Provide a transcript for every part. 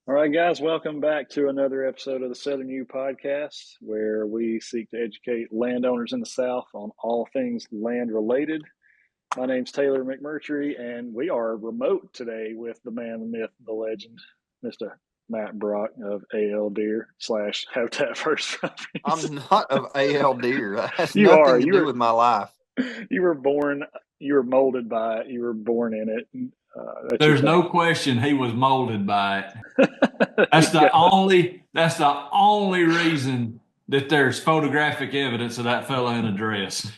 All right, guys, welcome back to another episode of the Southern U podcast, where we seek to educate landowners in the South on all things land related. My name's Taylor McMurtry, and we are remote today with the man, the myth, the legend, Mr. Matt Brock of AL Deer slash Habitat First Properties. I'm not of AL Deer. That has You are. nothing to do with my life. You were born. You were molded by it. You were born in it. That's your There's thing. no question he was molded by it. There That's you the go. only reason that there's photographic evidence of that fella in a dress.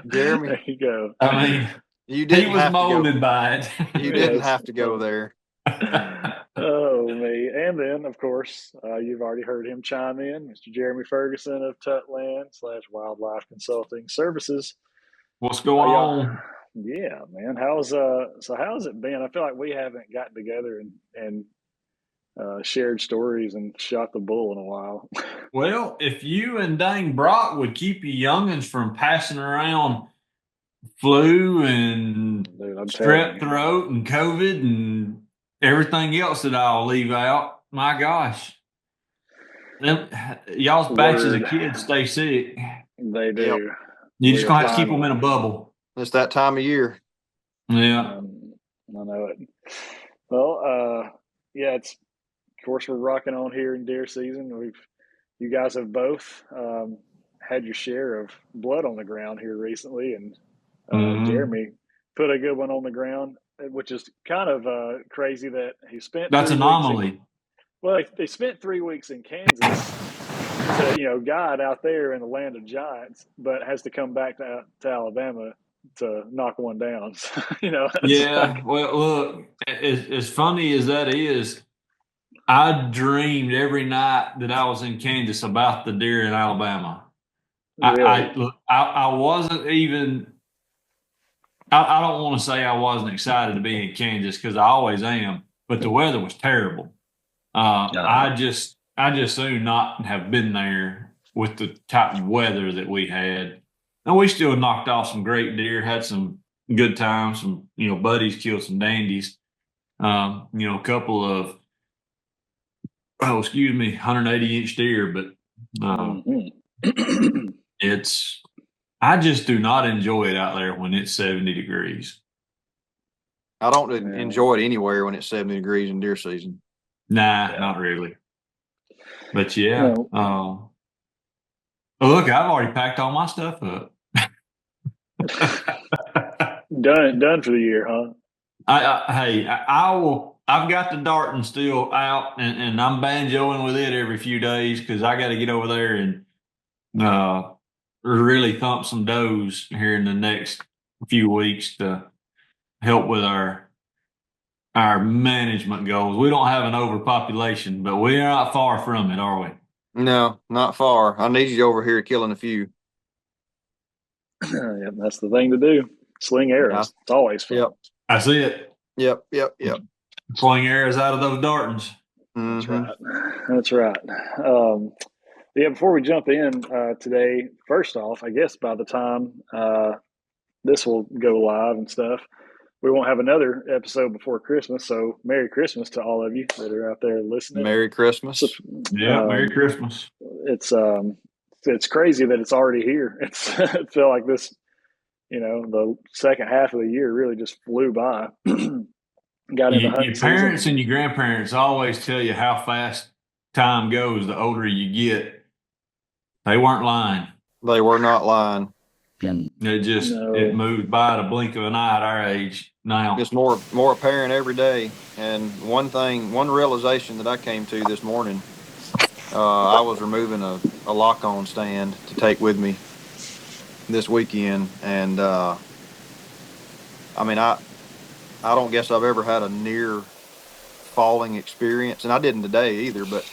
Jeremy, There you go. I mean, you he didn't was have to go. molded by it. You didn't Yes. have to go there. Oh, me. And then, of course, you've already heard him chime in, Mr. Jeremy Ferguson of Tutland slash Wildlife Consulting Services. What's going Y'all, on? yeah, man. How's it been? I feel like we haven't gotten together and shared stories and shot the bull in a while. Well, if you and Dane Brock would keep you youngins from passing around flu and Dude, I'm telling strep you. throat and COVID and everything else that I'll leave out, my gosh. Y'all's batches of Word. kids stay sick. They Yep. do. You We just are gonna have to keep them finally. in a bubble. It's that time of year. Yeah. I know it. Well, yeah, it's of course we're rocking on here in deer season. You guys have both had your share of blood on the ground here recently, and Mhm. Jeremy put a good one on the ground, which is kind of crazy that he spent That's 3 weeks in. anomaly. Well, they spent 3 weeks in Kansas to guide out there in the land of giants, but has to come back to Alabama to knock one down. So, it's Yeah. like, Well, look, as funny as that is, I dreamed every night that I was in Kansas about the deer in Alabama. really. I wasn't even. I don't want to say I wasn't excited to be in Kansas because I always am, but the weather was terrible. Uh, I just soon not have been there with the type of weather that we had. And we still knocked off some great deer, had some good times, some, buddies killed some dandies. A couple of, 180-inch deer, but mhm. it's, I just do not enjoy it out there when it's 70 degrees. I don't Yeah. enjoy it anywhere when it's 70 degrees in deer season. Nah, Yeah. not really. But yeah. No. Look, I've already packed all my stuff up. Done for the year, huh? I will. I've got the Darton still out, and I'm banjoing with it every few days because I got to get over there and uh, really thump some does here in the next few weeks to help with our management goals. We don't have an overpopulation, but we're not far from it, are we? No, not far. I need you over here killing a few. Yeah, that's the thing to do. Sling arrows. It's always fun. Yep. That's it. Yep. Fling arrows out of those Dartons. That's Mm-hmm. right. That's right. Yeah, before we jump in today, first off, I guess by the time this will go live and stuff, we won't have another episode before Christmas. So, Merry Christmas to all of you that are out there listening. Merry Christmas. Yeah, Merry Christmas. It's crazy that it's already here. I feel like this, the second half of the year really just flew by. Got into hunting Your parents season. and your grandparents always tell you how fast time goes the older you get. They weren't lying. They were not lying. It moved by at a blink of an eye at our age now. It's more apparent every day. And one realization that I came to this morning, I was removing a lock-on stand to take with me this weekend, and I don't guess I've ever had a near falling experience, and I didn't today either, but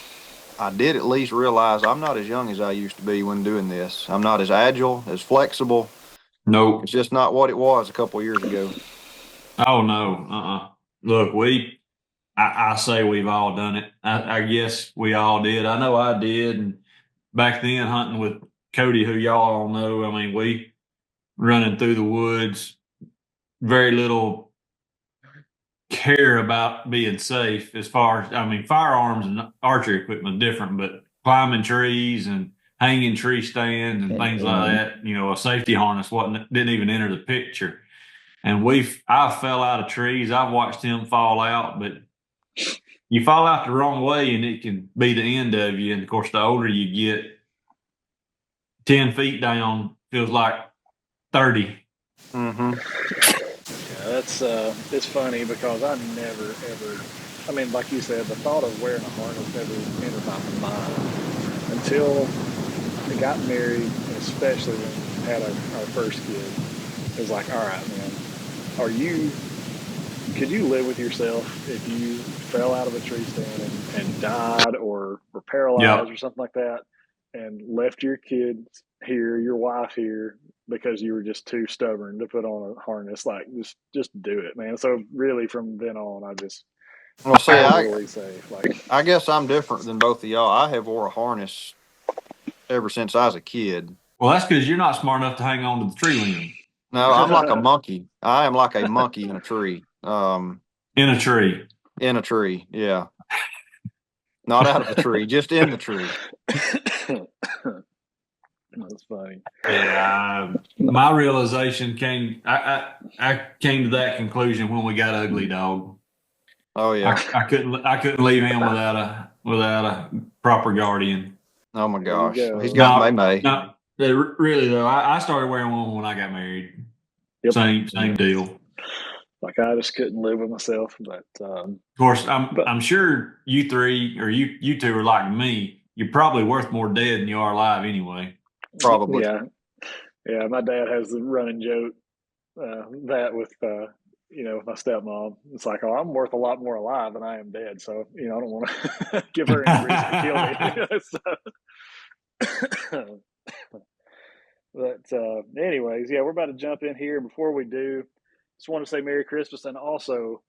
I did at least realize I'm not as young as I used to be when doing this. I'm not as agile, as flexible. Nope. It's just not what it was a couple of years ago. Oh no. Look, I say we've all done it. I guess we all did. I know I did. And back then hunting with Cody, who y'all all know, I mean, we running through the woods, very little care about being safe as far as, I mean, firearms and archery equipment are different, but climbing trees and hanging tree stands and things like that, a safety harness didn't even enter the picture. And I fell out of trees. I've watched him fall out, but you fall out the wrong way and it can be the end of you. And of course, the older you get, 10 feet down feels like 30. Mm-hmm. Yeah, that's it's funny because I never ever. I mean, like you said, the thought of wearing a harness never entered my mind until I got married, and especially when we had our first kid. It was like, all right, man, are you? Could you live with yourself if you fell out of a tree stand and died or were paralyzed Yep. or something like that, and left your kids here, your wife here, because you were just too stubborn to put on a harness? Like, just do it, man. So really, from then on, I just Well, see, totally safe. Like, I guess I'm different than both of y'all. I have wore a harness ever since I was a kid. Well, that's because you're not smart enough to hang on to the tree limb No, I'm like a monkey. I am like a monkey in a tree. in a tree. In a tree, yeah. Not out of the tree, just in the tree. that's funny. Yeah, my realization came. I came to that conclusion when we got Ugly Dog. Oh yeah. I couldn't leave him without a proper guardian. Oh my There you gosh. He's go. got May No, May. no, really though. I started wearing one when I got married. Yep. Same deal. Like, I just couldn't live with myself, but Of course, but I'm sure you three or you two are like me. You're probably worth more dead than you are alive anyway. Probably. yeah, yeah. My dad has the running joke that with with my stepmom. It's like, oh, I'm worth a lot more alive than I am dead. So I don't want to give her any reason to kill me. So, but anyways, yeah, we're about to jump in here. Before we do, just want to say Merry Christmas, and also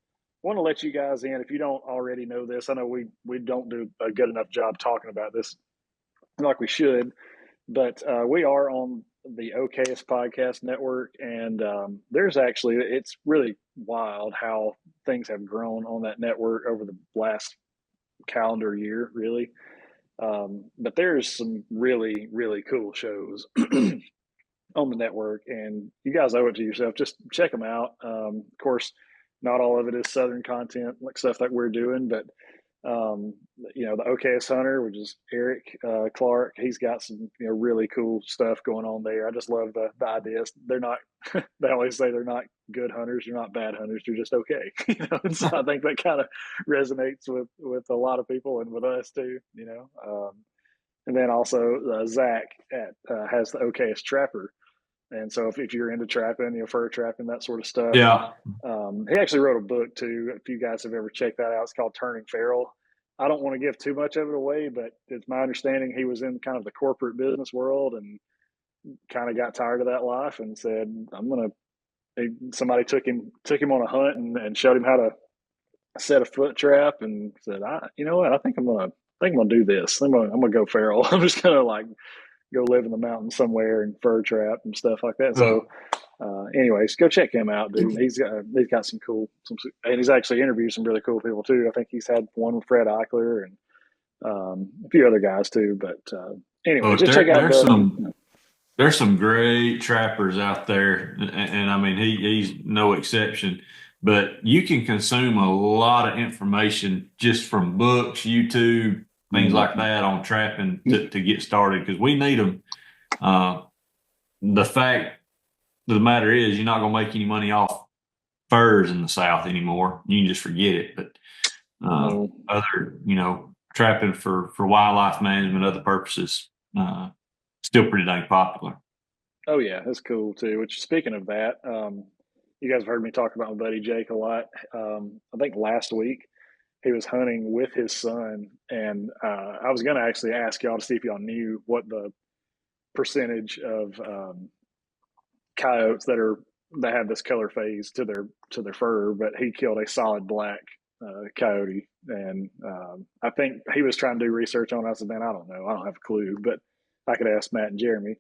want to let you guys in, if you don't already know this. I know we don't do a good enough job talking about this like we should, but we are on the OKS podcast network, and there's actually, it's really wild how things have grown on that network over the last calendar year, really. But there's some really, really cool shows on the network, and you guys owe it to yourself. Just check them out. Of course, not all of it is Southern content, like stuff that we're doing, but um, the OKS Hunter, which is Eric Clark, he's got some really cool stuff going on there. I just love the ideas. They're not. They always say they're not good hunters. They're not bad hunters. They're just okay. And so I think that kind of resonates with a lot of people and with us too. And then also Zach has the OKS Trapper. And so if you're into trapping, fur trapping, that sort of stuff. Yeah. And he actually wrote a book too. If you guys have ever checked that out, it's called Turning Feral. I don't want to give too much of it away, but it's my understanding he was in kind of the corporate business world and kind of got tired of that life and said, somebody took him on a hunt and showed him how to set a foot trap and said, you know what, I think I'm gonna do this. I'm gonna go feral. I'm just gonna like go live in the mountains somewhere and fur trap and stuff like that. So, anyways, go check him out, dude. He's got and he's actually interviewed some really cool people too. I think he's had one with Fred Eichler and a few other guys too. But anyway, Look, just check out there's some great trappers out there, and I mean he's no exception. But you can consume a lot of information just from books, YouTube, things like that on trapping to get started because we need them. The fact of the matter is, you're not going to make any money off furs in the South anymore. You can just forget it. But other, trapping for wildlife management, other purposes, still pretty dang popular. Oh yeah, that's cool too. Which, speaking of that, you guys have heard me talk about my buddy Jake a lot. I think last week he was hunting with his son, and I was going to actually ask y'all to see if y'all knew what the percentage of coyotes that have this color phase to their fur, but he killed a solid black coyote, and I think he was trying to do research on it. I said, man, I don't know, I don't have a clue, but I could ask Matt and Jeremy.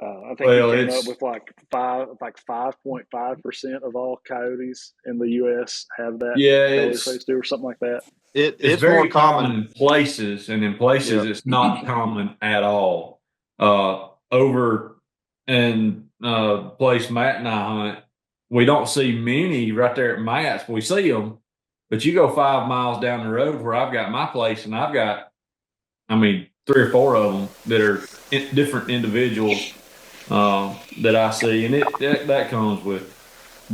I think he Well, came up it's with like 5.5% of all coyotes in the U.S. have that yeah, color phase too, or something like that. it's It's more very common common. in places, and in places Yeah. it's not common at all. Over in place Matt and I hunt, we don't see many right there at Matt's. We see them, but you go 5 miles down the road where I've got my place, and I've got, I mean, 3 or 4 of them that are different individuals that I see, and that comes with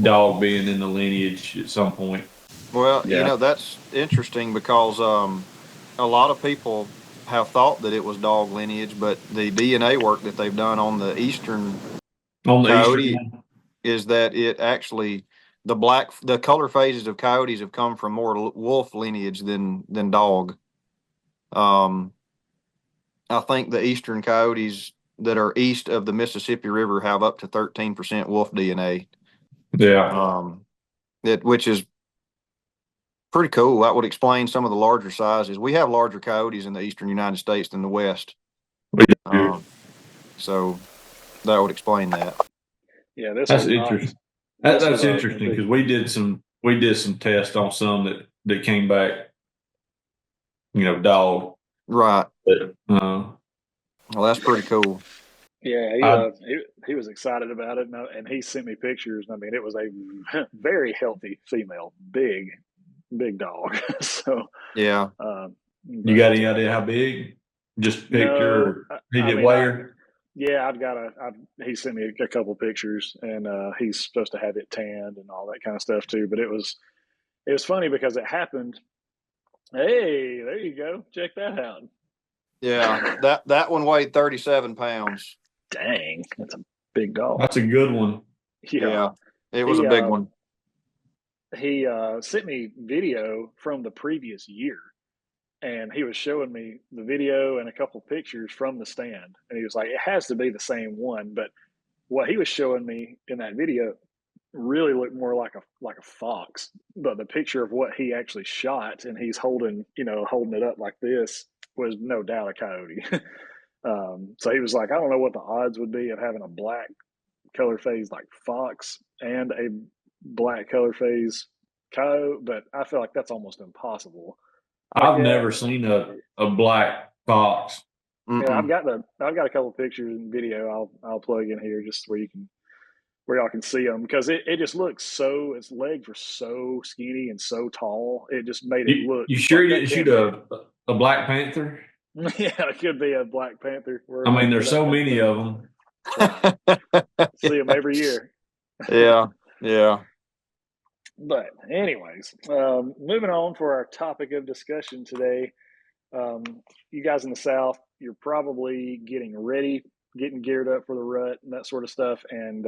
dog being in the lineage at some point. Well, Yeah. that's interesting because a lot of people have thought that it was dog lineage, but the DNA work that they've done on the eastern On the eastern coyote is that it actually the color phases of coyotes have come from more wolf lineage than dog. Um, I think the eastern coyotes that are east of the Mississippi River have up to 13% wolf DNA. yeah, Which is pretty cool. That would explain some of the larger sizes. We have larger coyotes in the eastern United States than the west. we do. Um, so that would explain that. Yeah, this That's was not. interesting. This was That's a interesting big. because we did some tests on some that came back, dog. Right. But, Well, that's pretty cool. Yeah, I he was excited about it, and he sent me pictures. I mean, it was a very healthy female, big dog. So, Yeah. you got but any idea how big? Just a picture, no, or did I it mean, weigh her? yeah, he sent me a couple pictures, and he's supposed to have it tanned and all that kind of stuff too. But it was funny because it happened. Hey, there you go. Check that out. Yeah. That one weighed 37 pounds. Dang, that's a big dog. That's a good one. Yeah, Yeah. It was a he big one. he sent me video from the previous year, and he was showing me the video and a couple pictures from the stand, and he was like, "It has to be the same one." But what he was showing me in that video really looked more like a fox. But the picture of what he actually shot, and he's holding it up like this, was no doubt a coyote. So he was like, "I don't know what the odds would be of having a black color phase like fox and a black color phase coyote, but I feel like that's almost impossible." Like, I've yeah, never seen a black fox. yeah, Mm-mm. I've got a couple of pictures and video I'll plug in here just where y'all can see them, because it just looks so, its legs were so skinny and so tall, it just made it look You sure like you that didn't shoot can't be. a Black Panther? Yeah, it could be a Black Panther. We're I mean, looking for there's that so kind of many thing. of them. That's right. See them every year. Yeah. Yeah. But anyways, moving on for our topic of discussion today. Um, you guys in the South, you're probably getting ready, getting geared up for the rut and that sort of stuff. And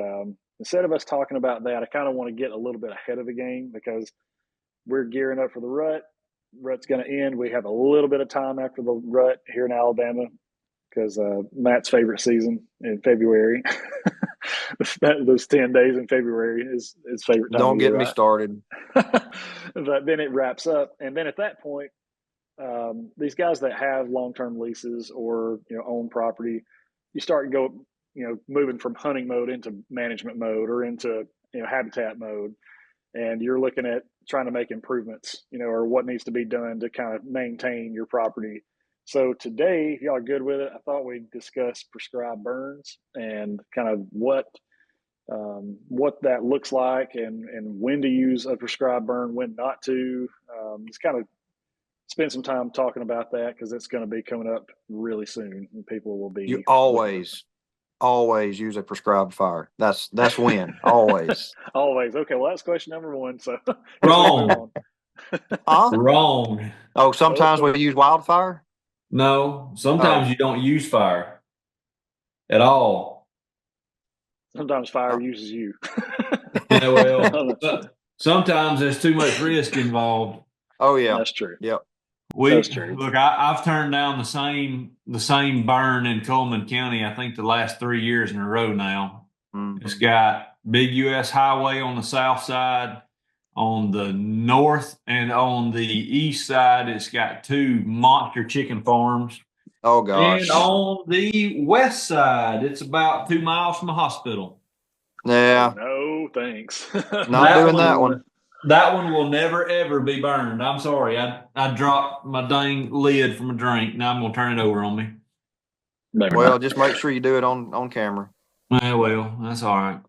instead of us talking about that, I kind of want to get a little bit ahead of the game, because we're gearing up for the rut. Rut's going to end. We have a little bit of time after the rut here in Alabama, because Matt's favorite season in February. Those 10 days in February is his favorite time of Don't get year, me right? started. But then it wraps up, and then at that point, these guys that have long-term leases or own property, you start moving from hunting mode into management mode, or into habitat mode, and you're looking at trying to make improvements, or what needs to be done to kind of maintain your property. So today, if y'all are good with it, I thought we'd discuss prescribed burns and kind of what that looks like, and when to use a prescribed burn, when not to. Just kind of spend some time talking about that, because it's going to be coming up really soon, and people will You be looking for. always use a prescribed fire. That's when. Always. Always. Okay, well, that's question number one. So because we move Wrong. on. Huh? Wrong. Oh, sometimes Okay. we use wildfire? No, Oh. sometimes you don't use fire at all. Sometimes fire uses you. Yeah, well, sometimes there's too much risk involved. Oh yeah. That's true. Yep. That's true. I've turned down the same burn in Coleman County, I think the last 3 years in a row now. It's Mm-hmm. got big US highway on the south side. On the north and on the east side, it's got two monster chicken farms. Oh gosh. And on the west side, it's about 2 miles from the hospital. Yeah. No, thanks. Not doing that one. That one will never ever be burned. I'm sorry. I dropped my dang lid from a drink. Now I'm gonna turn it over on me. Maybe Well, not. just make sure you do it on camera. Well, that's all right.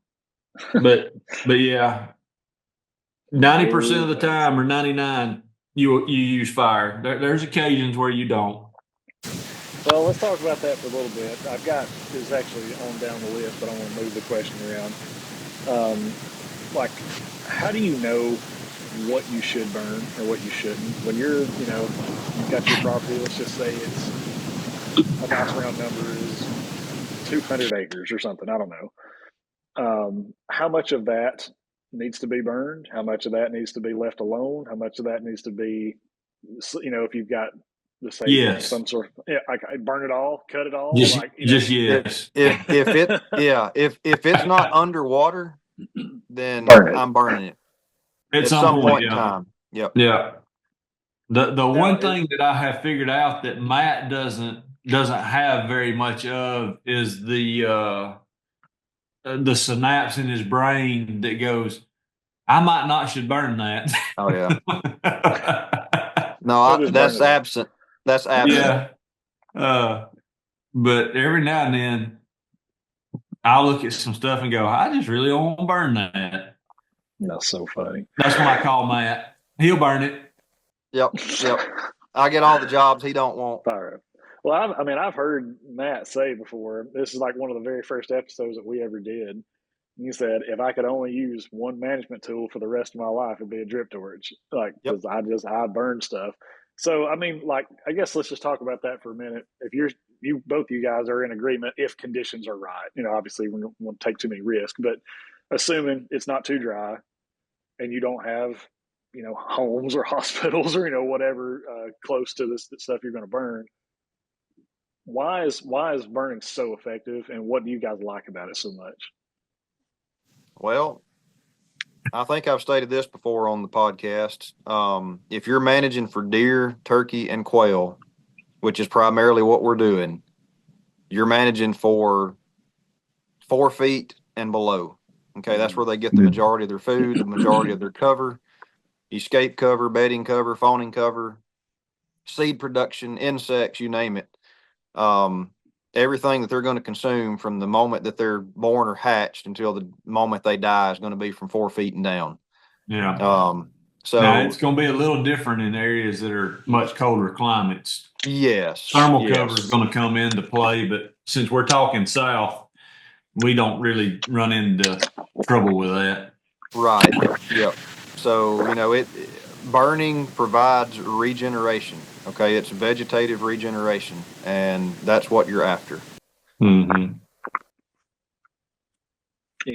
But yeah, 90% of the time, or 99, you use fire. There's occasions where you don't. Well, let's talk about that for a little bit. I've got is actually on down the list, but I want to move the question around. Like, how do you know what you should burn or what you shouldn't? When you've got your property, let's just say it's a nice round number is 200 acres or something. I don't know. How much of that needs to be burned? How much of that needs to be left alone? How much of that needs to be, if you've got, let's say, Yes. some sort of, like burn it all, cut it all, Just, like, just yes. If it's not underwater, then burn it. I'm burning it At at some some point, point in yeah. time. Yep. Yeah. The Now, one thing that I have figured out that Matt doesn't have very much of is the synapse in his brain that goes, I might not should burn that. Oh yeah. He'll No, just burn that's it all. absent. That's absent. Yeah. But every now and then I'll look at some stuff and go, I just really don't want to burn that. That's so funny. That's when I call Matt. He'll burn it. Yep. I get all the jobs he don't want. Fire up. Well, I've heard Matt say before, this is like one of the very first episodes that we ever did. He said, if I could only use one management tool for the rest of my life, it'd be a drip torch. Like, Yep. because I burn stuff. So, like, I guess let's just talk about that for a minute. If both you guys are in agreement, if conditions are right, obviously we don't want to take too many risks, but assuming it's not too dry and you don't have, homes or hospitals or, whatever close to this stuff you're going to burn, why is burning so effective, and what do you guys like about it so much? Well, I think I've stated this before on the podcast. If you're managing for deer, turkey, and quail, which is primarily what we're doing, you're managing for 4 feet and below. Okay, that's where they get the majority of their food, the majority of their cover, escape cover, bedding cover, fawning cover, seed production, insects, you name it. Everything that they're going to consume from the moment that they're born or hatched until the moment they die is going to be from 4 feet and down. Yeah. So now it's going to be a little different in areas that are much colder climates. Yes. Thermal cover is going to come into play, but since we're talking south, we don't really run into trouble with that. Right. Yep. So, burning provides regeneration. Okay. It's vegetative regeneration, and that's what you're after. Mm-hmm.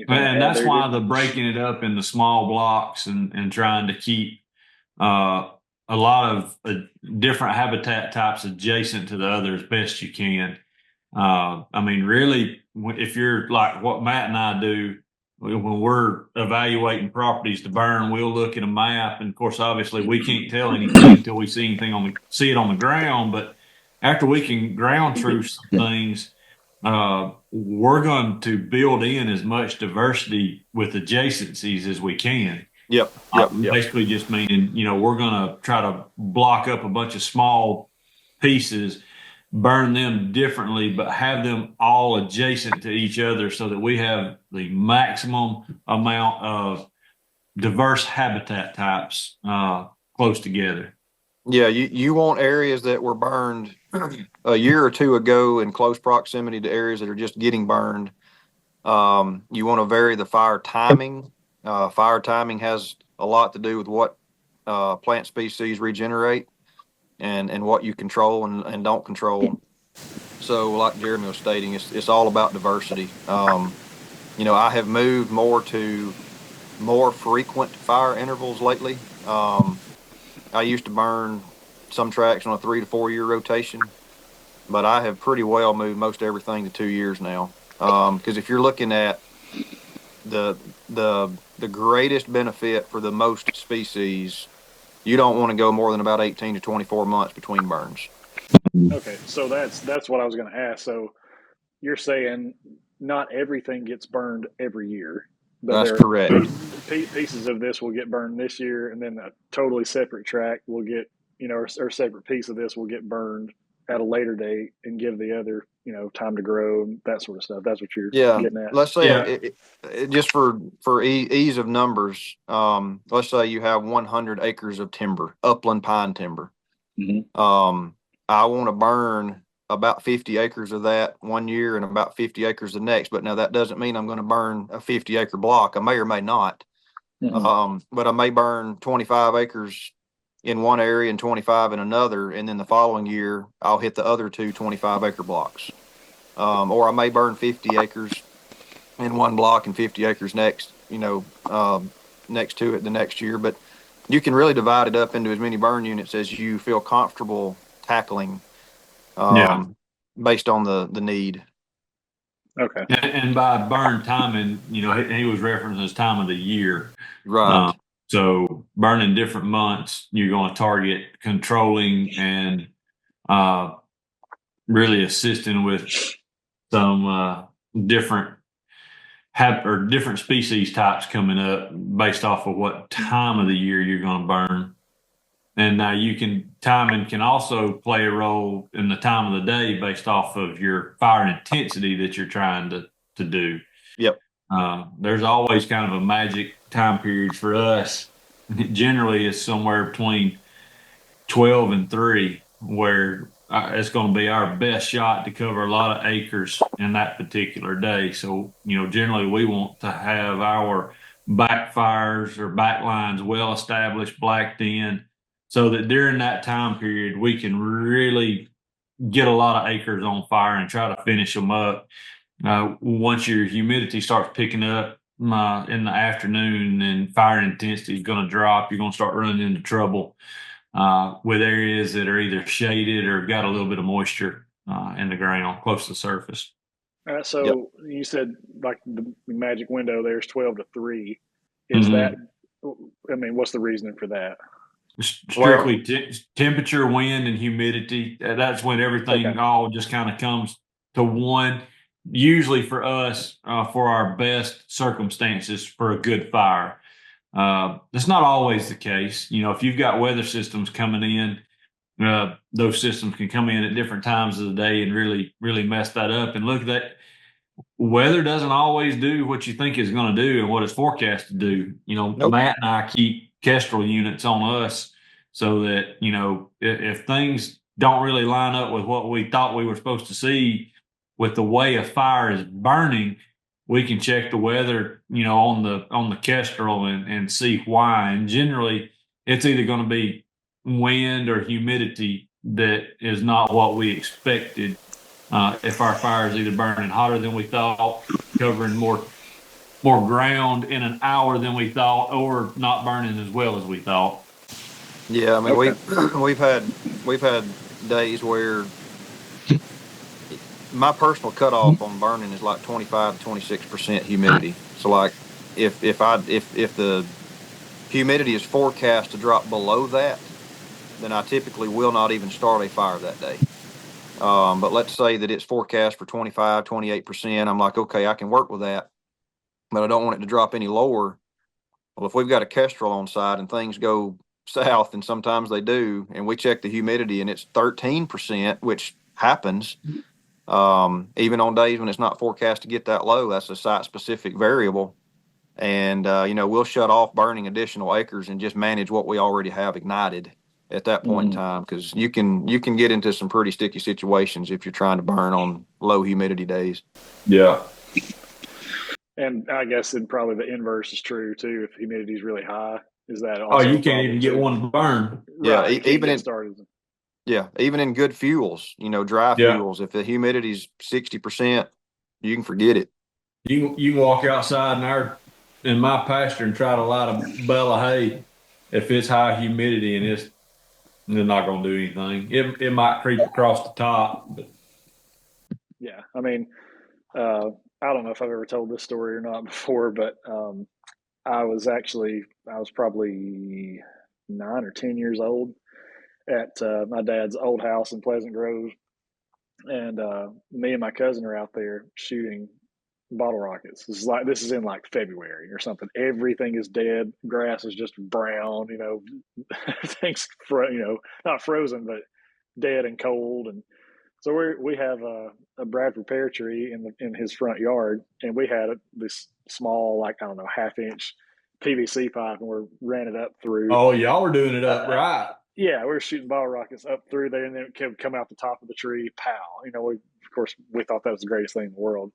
And that's why the breaking it up into small blocks and trying to keep a lot of different habitat types adjacent to the other as best you can. Really, if you're like what Matt and I do, when we're evaluating properties to burn, we'll look at a map, and of course, obviously, we can't tell anything until we see it on the ground. But after we can ground truth some things, we're going to build in as much diversity with adjacencies as we can. Yep. Basically, just meaning, we're going to try to block up a bunch of small pieces, burn them differently, but have them all adjacent to each other so that we have the maximum amount of diverse habitat types close together. Yeah, you want areas that were burned a year or two ago in close proximity to areas that are just getting burned. You want to vary the fire timing. Fire timing has a lot to do with what plant species regenerate and what you control and don't control. So like Jeremy was stating, it's all about diversity. I have moved more to more frequent fire intervals lately. I used to burn some tracks on a 3 to 4 year rotation, but I have pretty well moved most everything to 2 years now. Because if you're looking at the greatest benefit for the most species, you don't want to go more than about 18 to 24 months between burns. Okay, so that's what I was going to ask. So you're saying not everything gets burned every year, but That's there are correct. pieces of this will get burned this year, and then a totally separate track will get, or separate piece of this will get burned at a later date and give the other, time to grow and that sort of stuff. That's what you're Yeah, getting at. let's say Yeah. just for ease of numbers, let's say you have 100 acres of timber, upland pine timber. Mm-hmm. I want to burn about 50 acres of that one year and about 50 acres the next. But now that doesn't mean I'm going to burn a 50-acre block. I may or may not. Mm-hmm. But I may burn 25 acres in one area and 25 in another, and then the following year I'll hit the other two 25-acre blocks. Or I may burn 50 acres in one block and 50 acres next, next to it the next year. But you can really divide it up into as many burn units as you feel comfortable tackling, Yeah. um, based on the need. Okay. And by burn timing, he was referencing his time of the year. Right. Uh, so burning different months, you're going to target controlling and uh, really assisting with some different or different species types coming up based off of what time of the year you're going to burn. And now timing can also play a role in the time of the day based off of your fire intensity that you're trying to do. Yep. There's always kind of a magic time period for us. Generally, it's somewhere between 12 and 3, where it's going to be our best shot to cover a lot of acres in that particular day. So, generally, we want to have our backfires or backlines well established, blacked in, so that during that time period, we can really get a lot of acres on fire and try to finish them up. Once your humidity starts picking up in the afternoon and fire intensity is going to drop, you're going to start running into trouble with areas that are either shaded or got a little bit of moisture in the ground close to the surface. Yep. So you said like the magic window there's 12 to 3. Is that, Mm-hmm. I mean, what's the reasoning for that? Well, Strictly temperature, wind, and humidity. That's when Okay. everything all just kind of comes to one. Usually for us, for our best circumstances for a good fire. That's not always the case. If you've got weather systems coming in, those systems can come in at different times of the day and really, really mess that up. And look, that weather doesn't always do what you think it's going to do and what it's forecast to do. nope. Matt and I keep Kestrel units on us so that, if things don't really line up with what we thought we were supposed to see with the way a fire is burning, we can check the weather, on the Kestrel and see why. And generally, it's either going to be wind or humidity that is not what we expected. If our fire is either burning hotter than we thought, covering more ground in an hour than we thought, or not burning as well as we thought. Yeah. I mean, Okay. we've had days where my personal cutoff on burning is like 25 to 26% humidity. So like if the humidity is forecast to drop below that, then I typically will not even start a fire that day. But let's say that it's forecast for 25, 28%. I'm like, okay, I can work with that, but I don't want it to drop any lower. Well, if we've got a Kestrel on site and things go south, and sometimes they do, and we check the humidity and it's 13%, which happens, even on days when it's not forecast to get that low, that's a site specific variable. And, we'll shut off burning additional acres and just manage what we already have ignited at that point in Mm-hmm. time. Cause you can get into some pretty sticky situations if you're trying to burn on low humidity days. Yeah. And I guess then probably the inverse is true too. If humidity is really high, is that Oh, also you a can't even problem get too? one to burn. Yeah. Right. You can't get started. Even in good fuels, dry Yeah. fuels, if the humidity's 60%, you can forget it. You can walk outside in my pasture and try to light a bale of hay. If it's high humidity and they're not going to do anything. It might creep across the top, but Yeah. I mean, uh, I don't know if I've ever told this story or not before, but I was probably 9 or 10 years old, at my dad's old house in Pleasant Grove, and me and my cousin are out there shooting bottle rockets. This is in like February or something. Everything is dead. Grass is just brown. Things not frozen but dead and cold. And so we have a Bradford pear tree in his front yard, and we had this small, like, I don't know, half-inch PVC pipe, and we're ran it up through. Oh, y'all were doing it up right. Yeah, we were shooting bottle rockets up through there, and then it would come out the top of the tree. Pow! We thought that was the greatest thing in the world.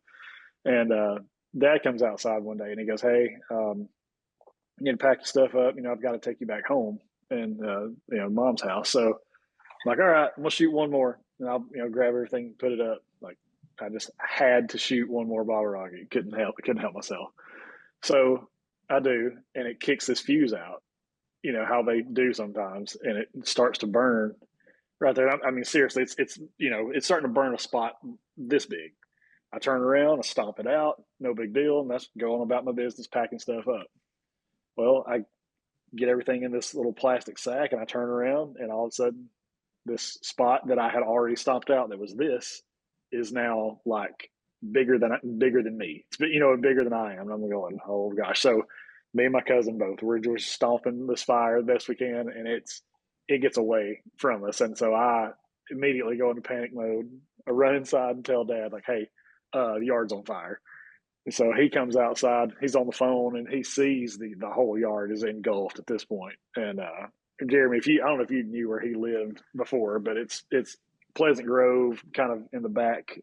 And Dad comes outside one day and he goes, "Hey, you need to pack your stuff up. I've got to take you back home and Mom's house." So I'm like, "All right, I'm gonna shoot one more, and I'll grab everything, put it up." Like, I just had to shoot one more bottle rocket. Couldn't help myself. So I do, and it kicks this fuse out. How they do sometimes, and it starts to burn right there. I mean, seriously, it's starting to burn a spot this big. I turn around, I stomp it out, no big deal, and that's going about my business, packing stuff up. Well, I get everything in this little plastic sack, and I turn around, and all of a sudden, this spot that I had already stomped out that was this is now like bigger than me. It's bigger than I am. And I'm going, oh gosh. So me and my cousin both, we're just stomping this fire the best we can, and it gets away from us. And so I immediately go into panic mode. I run inside and tell Dad, like, "Hey, the yard's on fire." And so he comes outside, he's on the phone, and he sees the whole yard is engulfed at this point. And Jeremy, I don't know if you knew where he lived before, but it's Pleasant Grove, kind of in the back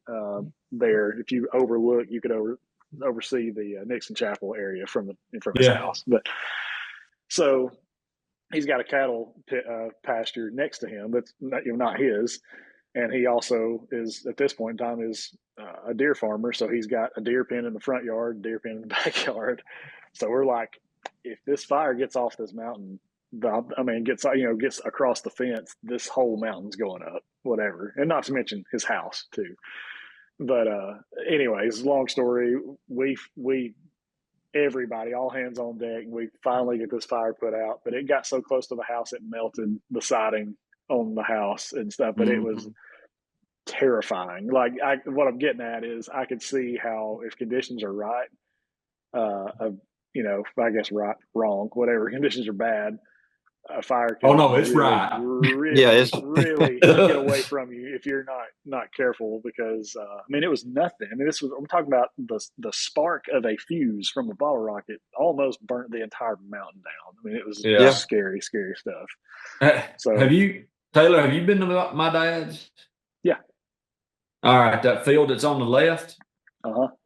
there. If you overlook, you could oversee the Nixon Chapel area from his house. But so he's got a cattle pasture next to him that's not his. And he also is, at this point in time, is a deer farmer. So he's got a deer pen in the front yard, deer pen in the backyard. So we're like, if this fire gets off this mountain, gets across the fence, this whole mountain's going up, whatever. And not to mention his house too. But anyways, long story, we everybody, all hands on deck, and we finally get this fire put out. But it got so close to the house, it melted the siding on the house and stuff. But it was terrifying. Like, what I'm getting at is, I could see how, if conditions are right, I guess right, wrong, whatever, conditions are bad, a fire can it's right. Really, it's really get away from you if you're not careful. Because it was nothing. I'm talking about the spark of a fuse from a bottle rocket almost burnt the entire mountain down. It was just scary stuff. So Taylor, have you been to my dad's? Yeah. All right, that field that's on the left,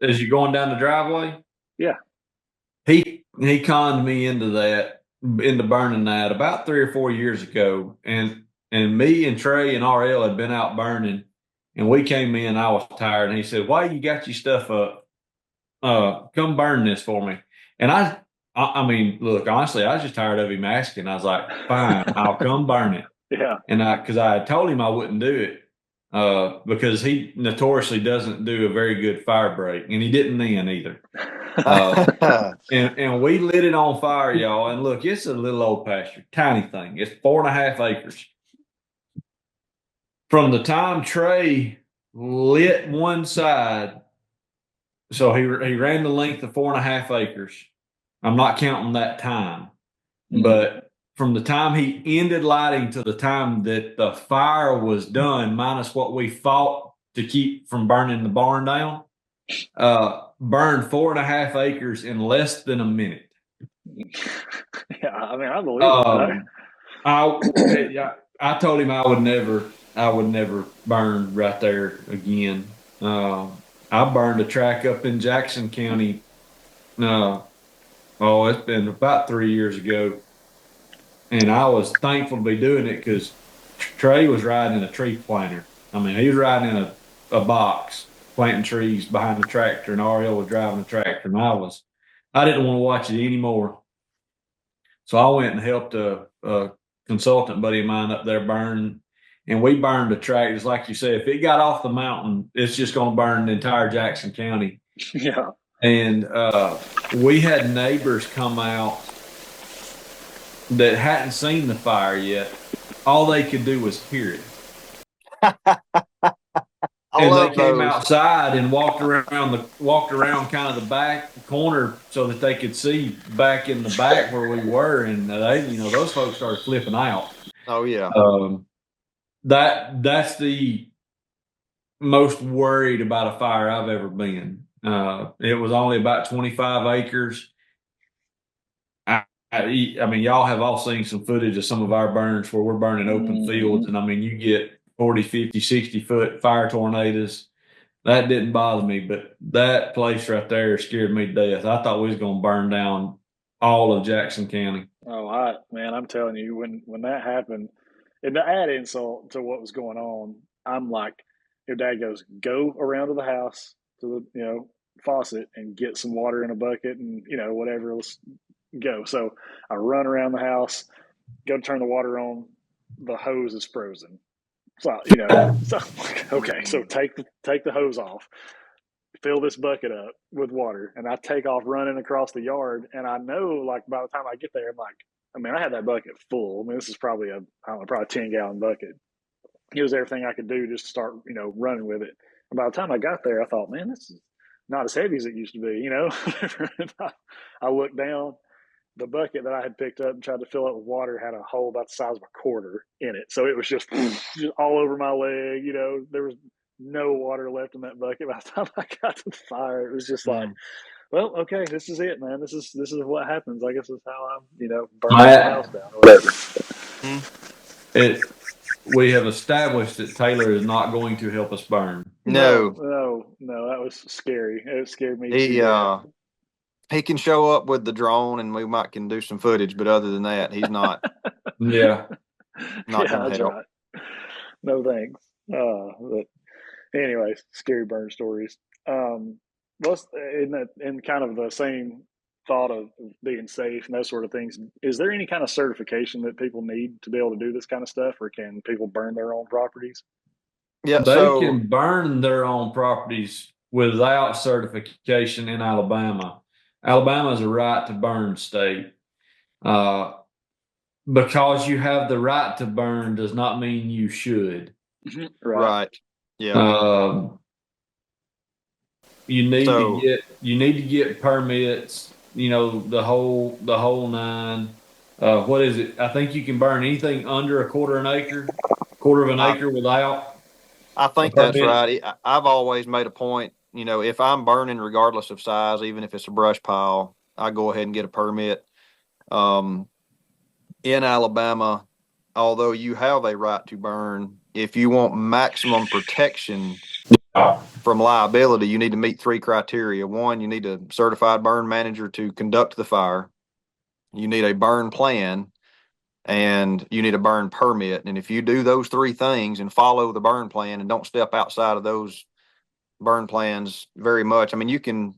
as you're going down the driveway. Yeah. He conned me into burning that about 3 or 4 years ago, and me and Trey and RL had been out burning, and we came in. I was tired, and he said, "Why you got your stuff up? Come burn this for me." And I mean, look, honestly, I was just tired of him asking. I was like, "Fine, I'll come burn it." Yeah. And because I had told him I wouldn't do it, because he notoriously doesn't do a very good fire break, and he didn't then either. And we lit it on fire, y'all. And look, it's a little old pasture, tiny thing. It's 4.5 acres. From the time Trey lit one side, so he ran the length of 4.5 acres. I'm not counting that time, but from the time he ended lighting to the time that the fire was done, minus what we fought to keep from burning the barn down, burned 4.5 acres in less than a minute. Yeah, I believe it. I told him I would never burn right there again. I burned a track up in Jackson County. It's been about 3 years ago. And I was thankful to be doing it because Trey was riding a tree planter. He was riding in a box, planting trees behind the tractor, and Ariel was driving the tractor. And I didn't want to watch it anymore. So I went and helped a consultant buddy of mine up there burn. And we burned a tract. Just like you said, if it got off the mountain, it's just going to burn the entire Jackson County. Yeah. And we had neighbors come out that hadn't seen the fire yet. all they could do was hear it. I And they love came those. outside and walked around kind of the back corner so that they could see back in the back where we were, and those folks started flipping out. Oh yeah. Um, that's the most worried about a fire I've ever been. It was only about 25 acres. I mean, y'all have all seen some footage of some of our burns where we're burning open fields, and I mean, you get 40, 50, 60-foot fire tornadoes. That didn't bother me, but that place right there scared me to death. I thought we was going to burn down all of Jackson County. Oh, man, I'm telling you, when that happened, and to add insult to what was going on, I'm like, your dad goes, go around to the house to the faucet and get some water in a bucket and whatever, let's go. So I run around the house, go turn the water on, the hose is frozen. So okay, so take the hose off, fill this bucket up with water, and I take off running across the yard. And I know, like, by the time I get there, I'm like, I mean, I had that bucket full. I mean, this is probably I don't know, probably a 10-gallon bucket. It was everything I could do just to start, running with it. And by the time I got there, I thought, man, this is not as heavy as it used to be, I looked down, the bucket that I had picked up and tried to fill it with water had a hole about the size of a quarter in it. So it was just all over my leg. There was no water left in that bucket by the time I got to the fire. It was just like, well, okay, this is it, man. This is what happens. I guess this is how I'm, burning the house down or whatever. We have established that Taylor is not going to help us burn. No. That was scary. It scared me He to death. he can show up with the drone and we might can do some footage, but other than that, he's not. Yeah. Not gonna that's help. right. No thanks. But anyways, scary burn stories. Let's in kind of the same thought of being safe and those sort of things. Is there any kind of certification that people need to be able to do this kind of stuff, or can people burn their own properties? Yeah, They can burn their own properties without certification in Alabama. Alabama is a right to burn state. Because you have the right to burn does not mean you should. Right. Yeah. You need to get permits, the whole nine. What is it? I think you can burn anything under a quarter of an acre without. I think that's right. I've always made a point, if I'm burning regardless of size, even if it's a brush pile, I go ahead and get a permit. In Alabama, although you have a right to burn, if you want maximum protection from liability, you need to meet 3 criteria. 1, you need a certified burn manager to conduct the fire. You need a burn plan, and you need a burn permit. And if you do those 3 things and follow the burn plan and don't step outside of those burn plans very much, I mean, you can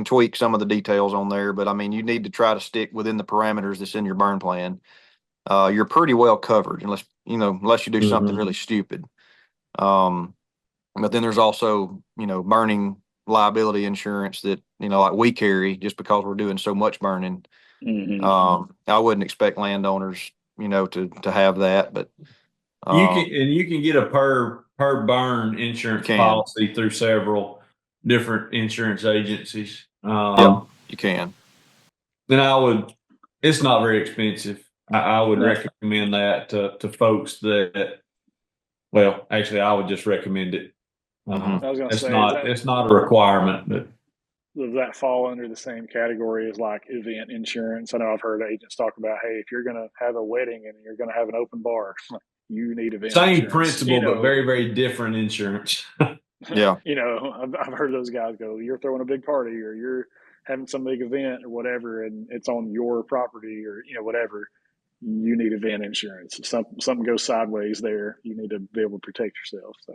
tweak some of the details on there, but I mean, you need to try to stick within the parameters that's in your burn plan. You're pretty well covered unless you do something really stupid. But then there's also, burning liability insurance that, like we carry just because we're doing so much burning. I wouldn't expect landowners, to have that, but you can get a per burn insurance policy through several different insurance agencies. Yep, you can. Then it's not very expensive. I would recommend that to folks that, well, actually, I would just recommend it. I was going to say, it's not a requirement, but does that fall under the same category as like event insurance? I know I've heard agents talk about, hey, if you're going to have a wedding and you're going to have an open bar, you need event same insurance. Principle, but very, very different insurance. Yeah. I've heard those guys go, you're throwing a big party or you're having some big event or whatever, and it's on your property or, whatever. You need event insurance. If something goes sideways there, you need to be able to protect yourself. So,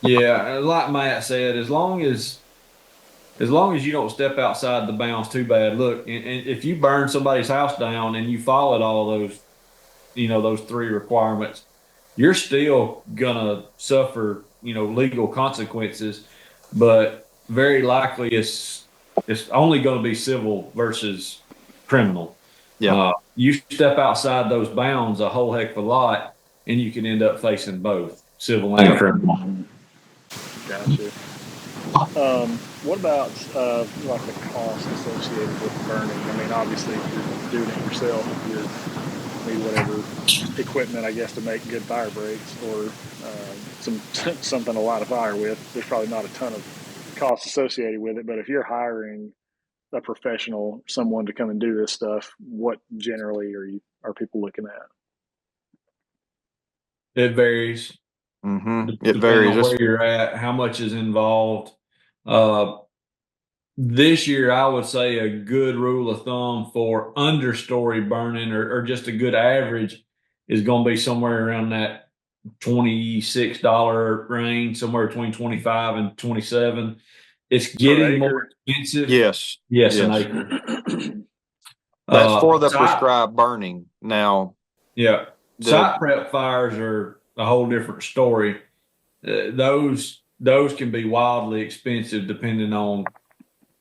yeah, like Matt said, as long as you don't step outside the bounds too bad. Look, and if you burn somebody's house down and you followed all those, those 3 requirements, you're still gonna suffer, legal consequences, but very likely it's only going to be civil versus criminal. You step outside those bounds a whole heck of a lot, and you can end up facing both civil and criminal. Gotcha. What about like the cost associated with burning? I mean, obviously, if you're doing it yourself, you need whatever equipment, I guess, to make good fire breaks or something to light a fire with. There's probably not a ton of cost associated with it, but if you're hiring a professional, someone to come and do this stuff, what generally are people looking at? It varies. It Depending varies. on where you're at, how much is involved. This year, I would say a good rule of thumb for understory burning or just a good average is going to be somewhere around that $26 range, somewhere between 25 and 27. It's getting more expensive. Yes. Yes, an acre. That's for the prescribed burning. Now, yeah, site prep fires are a whole different story. Those can be wildly expensive depending on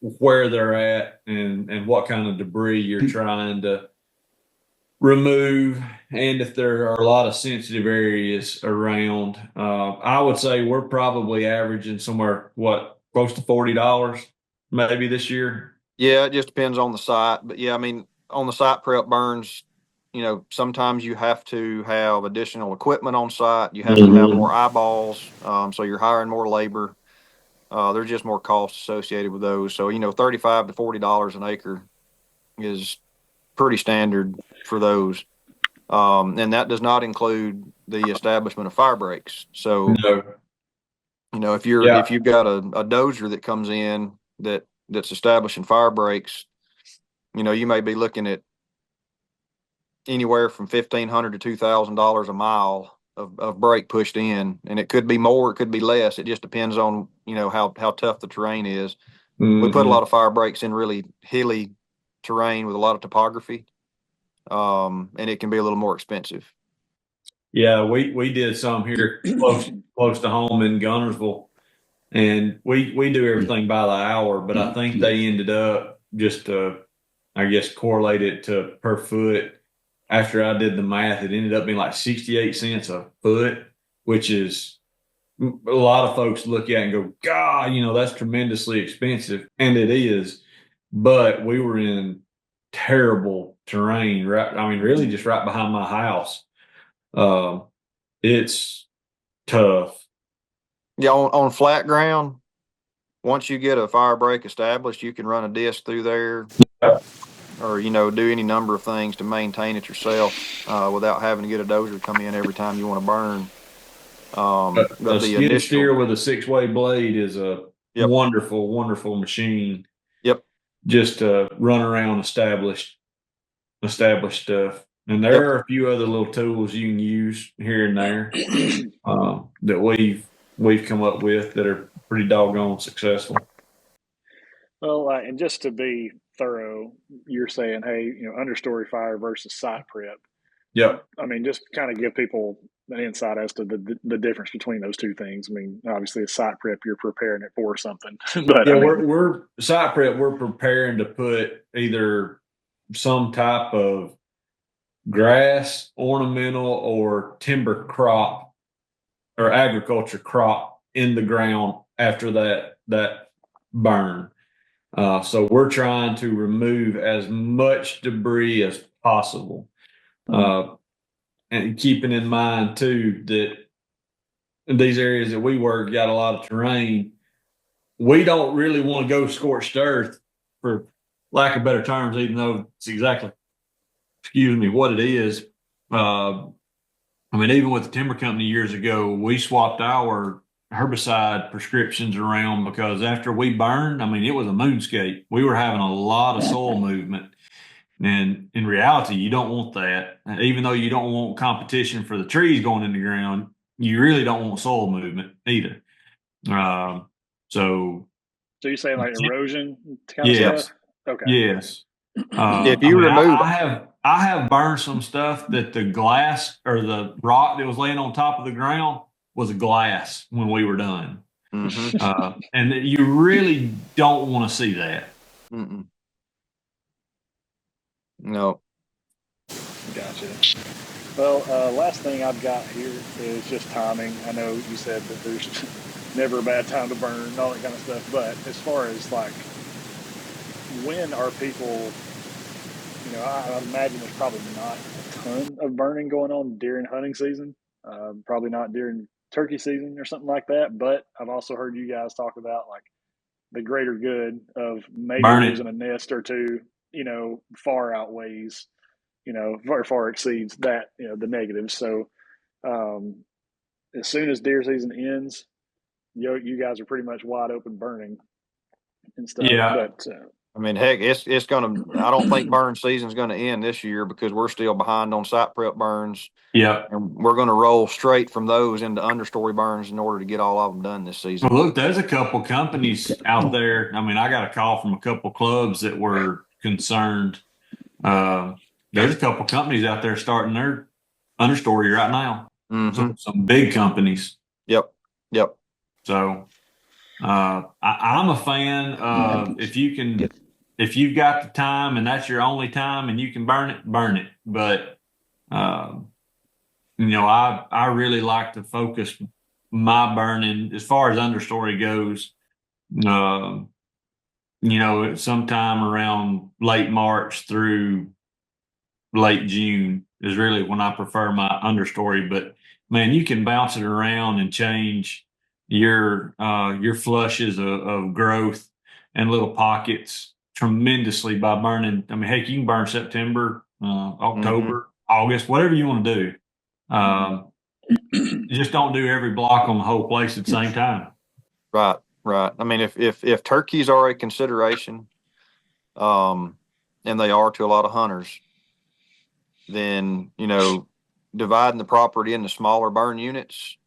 where they're at and what kind of debris you're trying to remove, and if there are a lot of sensitive areas around. I would say we're probably averaging somewhere close to $40 maybe this year. Yeah, it just depends on the site, but yeah, I mean, on the site prep burns, sometimes you have to have additional equipment on site. You have to have more eyeballs, so you're hiring more labor. There's just more costs associated with those. So, $35 to $40 an acre is pretty standard for those. And that does not include the establishment of fire breaks. So, if you've got a dozer that comes in that's establishing fire breaks, you may be looking at anywhere from $1,500 to $2,000 a mile of brake pushed in, and it could be more, it could be less. It just depends on how tough the terrain is. We put a lot of fire breaks in really hilly terrain with a lot of topography, and it can be a little more expensive. Yeah, we did some here close to home in Gunnersville, and we do everything by the hour. But I think they ended up just I guess correlate it to per foot. After I did the math, it ended up being like 68 cents a foot, which is a lot of folks look at and go, God, that's tremendously expensive. And it is, but we were in terrible terrain, right? I mean, really just right behind my house. It's tough. Yeah. On flat ground, once you get a fire break established, you can run a disc through there. Or, do any number of things to maintain it yourself without having to get a dozer come in every time you want to burn. A skid steer with a 6-way blade is a wonderful, wonderful machine. Yep. Just to run around established stuff. And there are a few other little tools you can use here and there that we've come up with that are pretty doggone successful. Well, and just to be thorough, you're saying, hey, understory fire versus site prep. Yep. I mean, just kind of give people an insight as to the difference between those two things. I mean, obviously, a site prep, you're preparing it for something. But yeah, we're site prep. We're preparing to put either some type of grass, ornamental, or timber crop or agriculture crop in the ground after that burn. So we're trying to remove as much debris as possible. And keeping in mind too that in these areas that we work got a lot of terrain. We don't really want to go scorched earth, for lack of better terms, even though it's exactly, what it is. I mean, even with the timber company years ago, we swapped our herbicide prescriptions around because after we burned, I mean, it was a moonscape. We were having a lot of soil movement. And in reality, you don't want that. Even though you don't want competition for the trees going in the ground, you really don't want soil movement either. So you're saying like erosion kind of stuff? Okay. Yes. If you remove, I have burned some stuff that the glass or the rock that was laying on top of the ground was a glass when we were done. And you really don't want to see that. No. Gotcha. Well, last thing I've got here is just timing. I know you said that there's never a bad time to burn and all that kind of stuff, but as far as like when are people, I imagine there's probably not a ton of burning going on during hunting season. Probably not during turkey season or something like that. But I've also heard you guys talk about like the greater good of maybe Burn it. losing a nest or two, far outweighs, far exceeds that, the negatives. So um, as soon as deer season ends, you guys are pretty much wide open burning and stuff. Yeah. But I mean, heck, it's gonna. I don't think burn season's gonna end this year because we're still behind on site prep burns, Yeah. and we're gonna roll straight from those into understory burns in order to get all of them done this season. Well, look, there's a couple companies out there. I mean, I got a call from a couple clubs that were concerned. Uh, there's a couple companies out there starting their understory right now. Mm-hmm. Some big companies. Yep. Yep. So I'm a fan of if you've got the time and that's your only time and you can burn it, burn it. But um, I really like to focus my burning as far as understory goes. Um, sometime around late March through late June is really when I prefer my understory. But man, you can bounce it around and change your flushes of growth and little pockets tremendously by burning. I mean, heck, you can burn September, October, August, whatever you want to do. Just don't do every block on the whole place at the same time. Right. Right. I mean, if turkeys are a consideration, and they are to a lot of hunters, then dividing the property into smaller burn units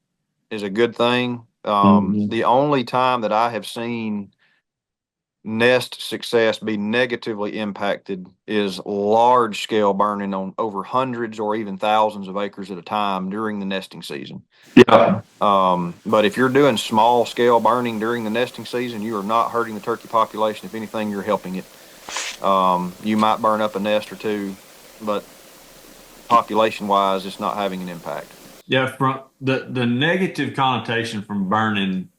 is a good thing. The only time that I have seen nest success be negatively impacted is large scale burning on over hundreds or even thousands of acres at a time during the nesting season. Yeah. But if you're doing small scale burning during the nesting season, you are not hurting the turkey population. If anything, you're helping it. You might burn up a nest or two, but population wise, it's not having an impact. Yeah, from the negative connotation from burning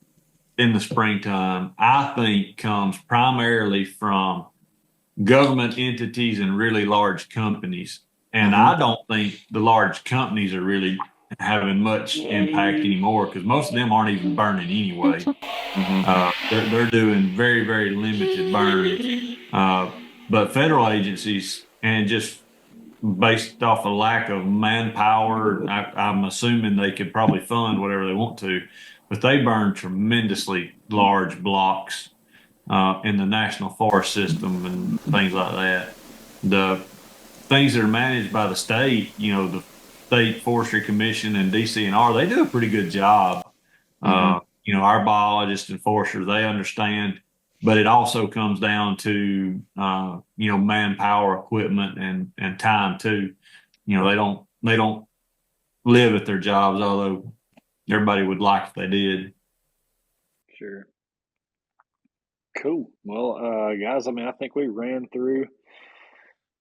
in the springtime, I think comes primarily from government entities and really large companies. And I don't think the large companies are really having much impact anymore because most of them aren't even burning anyway. They're doing very, very limited burns. But federal agencies and just based off a lack of manpower, I'm assuming they could probably fund whatever they want to, but they burn tremendously large blocks in the national forest system and things like that. The things that are managed by the state, the State Forestry Commission and DCNR, they do a pretty good job. Our biologists and foresters, they understand, but it also comes down to, manpower, equipment, and time too. They don't live at their jobs, although everybody would like if they did. sure. Cool. Well, guys, I mean, I think we ran through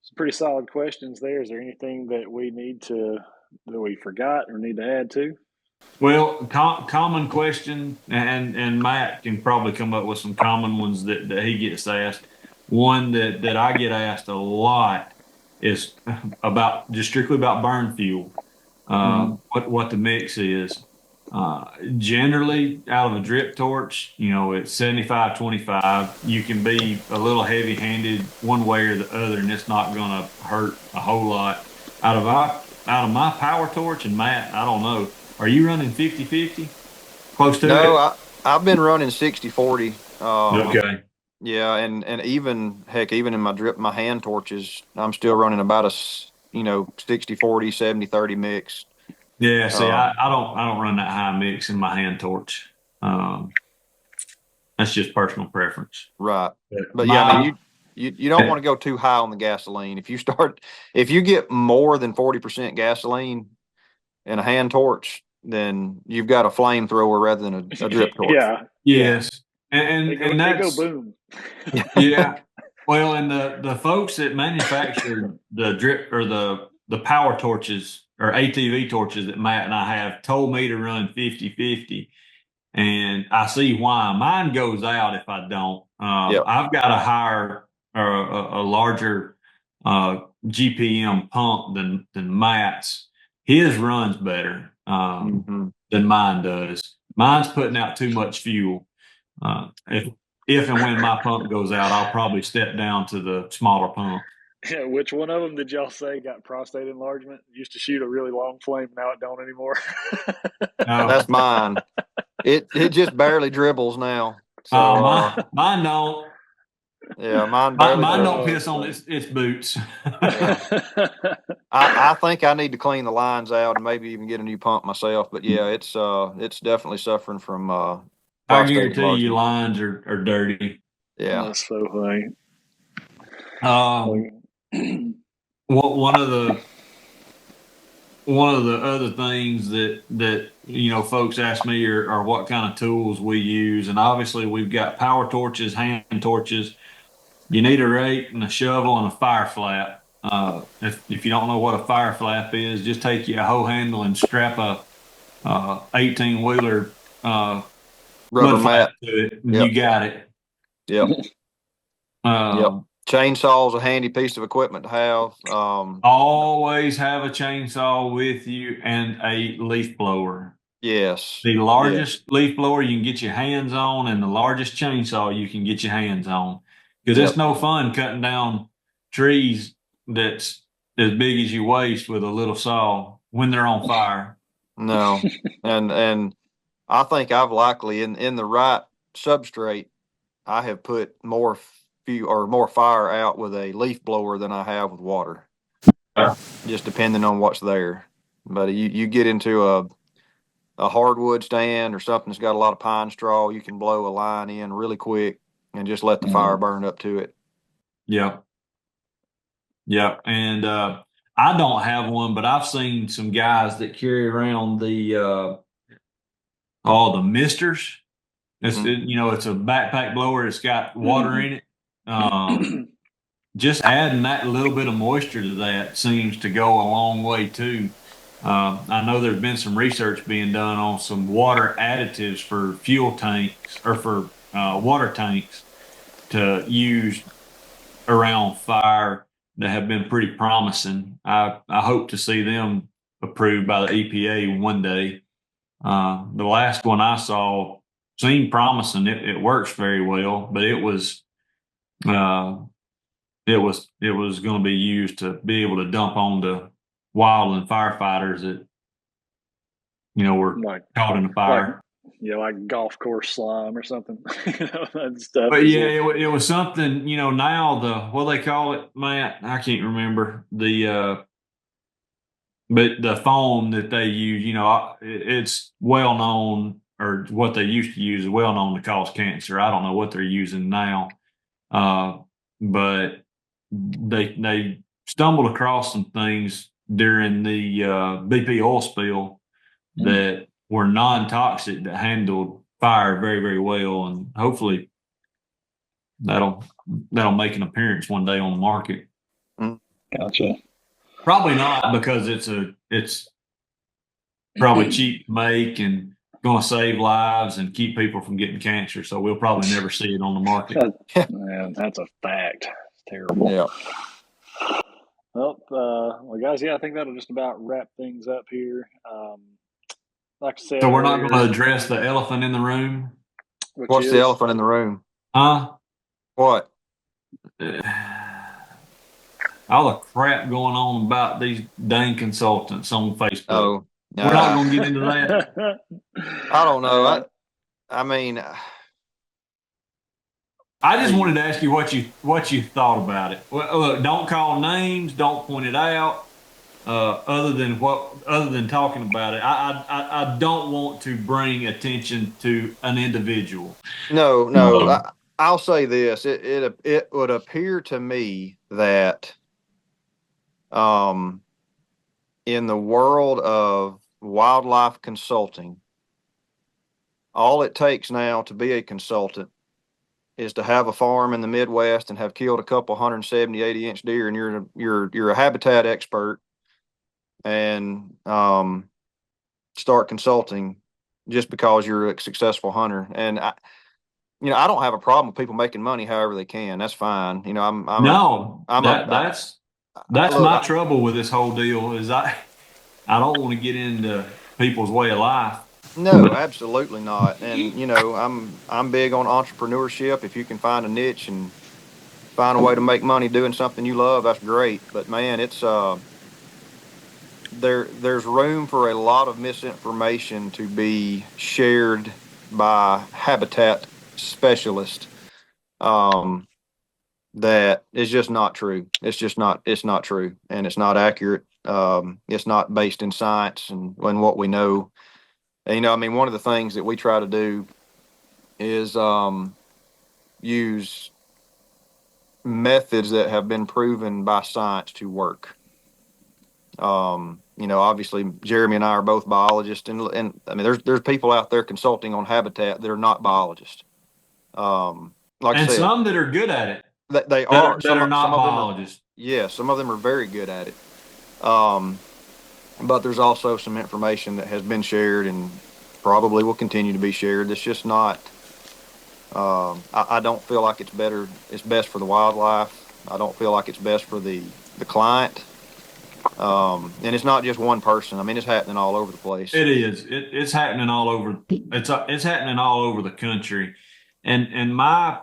some pretty solid questions there. Is there anything that we forgot or need to add to? Well, common question, and Matt can probably come up with some common ones that he gets asked. One that I get asked a lot is about just strictly about burn fuel. What the mix is. Generally, out of a drip torch, it's 75-25. You can be a little heavy handed one way or the other, and it's not going to hurt a whole lot. Out of my power torch, and Matt, I don't know. Are you running 50-50? Close to No, it? I've been running 60-40. Okay. Yeah, and even heck, even in my hand torches, I'm still running about a 60-40, 70-30 mix. Yeah, see, Um, I don't run that high mix in my hand torch. Um, that's just personal preference. right. But But yeah, I mean you don't want to go too high on the gasoline. If you get more than 40% gasoline in a hand torch, then you've got a flamethrower rather than a drip torch. Yeah. yes, It and go that's boom. yeah. Well, and the folks that manufactured the drip or the the power torches or ATV torches that Matt and I have told me to run 50/50. And I see why. Mine goes out if I don't. Yeah. I've got a higher or a larger GPM pump than Matt's. His runs better than mine does. Mine's putting out too much fuel. If and when my pump goes out, I'll probably step down to the smaller pump. Yeah, which one of them did y'all say got prostate enlargement? Used to shoot a really long flame, now it don't anymore. That's mine. It just barely dribbles now. So mine don't. Yeah, mine barely Mine dribbles. don't piss on its boots. I think I need to clean the lines out and maybe even get a new pump myself. But yeah, it's definitely suffering from I prostate guarantee you, enlargement. your lines are dirty. Yeah. That's so funny. One of the other things that folks ask me are what kind of tools we use, and obviously we've got power torches, hand torches. You need a rake and a shovel and a fire flap. If you don't know what a fire flap is, just take you a hoe handle and strap a 18-wheeler Rubber mud mat flap to it, and Yep. you got it. Yep. Yep. Chainsaw's a handy piece of equipment to have. Always have a chainsaw with you and a leaf blower. Yes. The largest leaf blower you can get your hands on, and the largest chainsaw you can get your hands on, because it's no fun cutting down trees that's as big as your waist with a little saw when they're on fire. No, and I think I've likely in the right substrate, I have put more fire out with a leaf blower than I have with water. Just depending on what's there. But you get into a hardwood stand or something that's got a lot of pine straw, you can blow a line in really quick and just let the fire burn up to it. Yeah. Yeah. And I don't have one, but I've seen some guys that carry around all the misters. It's it's a backpack blower. It's got water in it. Just adding that little bit of moisture to that seems to go a long way too. I know there's been some research being done on some water additives for fuel tanks or for water tanks to use around fire that have been pretty promising. I hope to see them approved by the EPA one day. The last one I saw seemed promising. It works very well, but it was going to be used to be able to dump on the wildland firefighters that were caught in a fire. Like golf course slime or something. That stuff. But yeah, it was something. Now what they call it, Matt, I can't remember but the foam that they use, it's well known, or what they used to use is well known to cause cancer. I don't know what they're using now, but they stumbled across some things during the BP oil spill that were non-toxic, that handled fire very, very well, and hopefully that'll make an appearance one day on the market. Gotcha. Probably not, because it's probably cheap to make and going to save lives and keep people from getting cancer. So we'll probably never see it on the market. Man, that's a fact. It's terrible. Yeah. Well, guys, I think that'll just about wrap things up here. Like I said, so we're not going to address the elephant in the room. What's the elephant in the room? Huh? What? All the crap going on about these dang consultants on Facebook. Oh, we're not going to get into that. I don't know. I mean, I just wanted to ask you what you thought about it. Well, look, don't call names, don't point it out. Other than talking about it, I don't want to bring attention to an individual. No. I'll say this: it would appear to me that, in the world of wildlife consulting, all it takes now to be a consultant is to have a farm in the Midwest and have killed a couple 170, 80-inch deer, and you're a habitat expert. and start consulting just because you're a successful hunter. And I don't have a problem with people making money however they can. That's fine. No, I'm a that's look. my trouble with this whole deal is I don't want to get into people's way of life. No, absolutely not. And I'm big on entrepreneurship. If you can find a niche and find a way to make money doing something you love, that's great. But man, it's there's room for a lot of misinformation to be shared by habitat specialists. That is just not true. It's not true, and it's not accurate. It's not based in science and what we know. And, I mean, one of the things that we try to do is use methods that have been proven by science to work. Obviously Jeremy and I are both biologists, and I mean, there's people out there consulting on habitat that are not biologists. Like I And said, some that are good at it they that are. that are Some not of them are. biologists. Yeah, some of them are very good at it. But there's also some information that has been shared and probably will continue to be shared. It's just not. I don't feel like it's best for the wildlife. I don't feel like it's best for the client. And it's not just one person. I mean, it's happening all over the place. It is. It's happening all over. It's happening all over the country, and my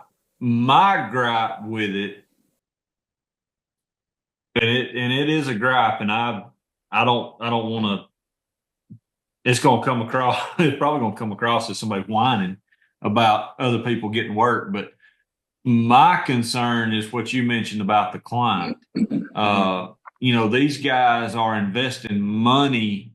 gripe with it, and it is a gripe, and I don't want to. It's going to come across. It's probably going to come across as somebody whining about other people getting work, but my concern is what you mentioned about the client. These guys are investing money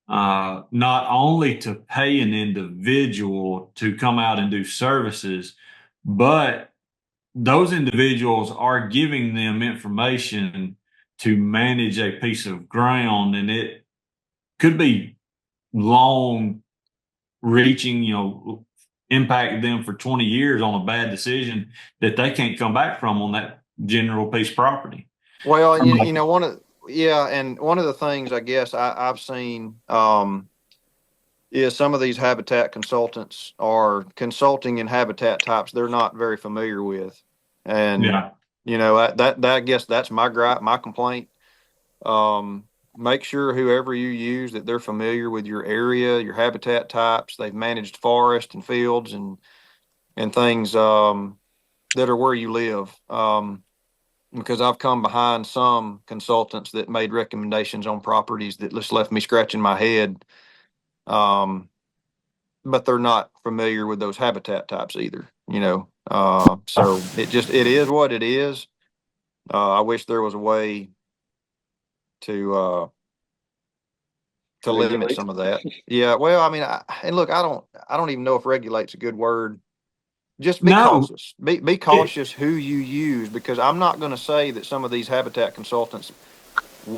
not only to pay an individual to come out and do services, but those individuals are giving them information to manage a piece of ground, and it could be long reaching, impacted them for 20 years on a bad decision that they can't come back from on that general piece of property. Well, and and one of the things I guess I've seen is some of these habitat consultants are consulting in habitat types they're not very familiar with, and Yeah. that I guess that's my gripe, my complaint. Make sure whoever you use that they're familiar with your area, your habitat types. They've managed forest and fields and things that are where you live. Because I've come behind some consultants that made recommendations on properties that just left me scratching my head. But they're not familiar with those habitat types either, so it is what it is. I wish there was a way to limit Regulate. some of that. Yeah. Well, I mean, and look, I don't even know if regulate's a good word. Just be No, cautious. Be cautious who you use, because I'm not going to say that some of these habitat consultants,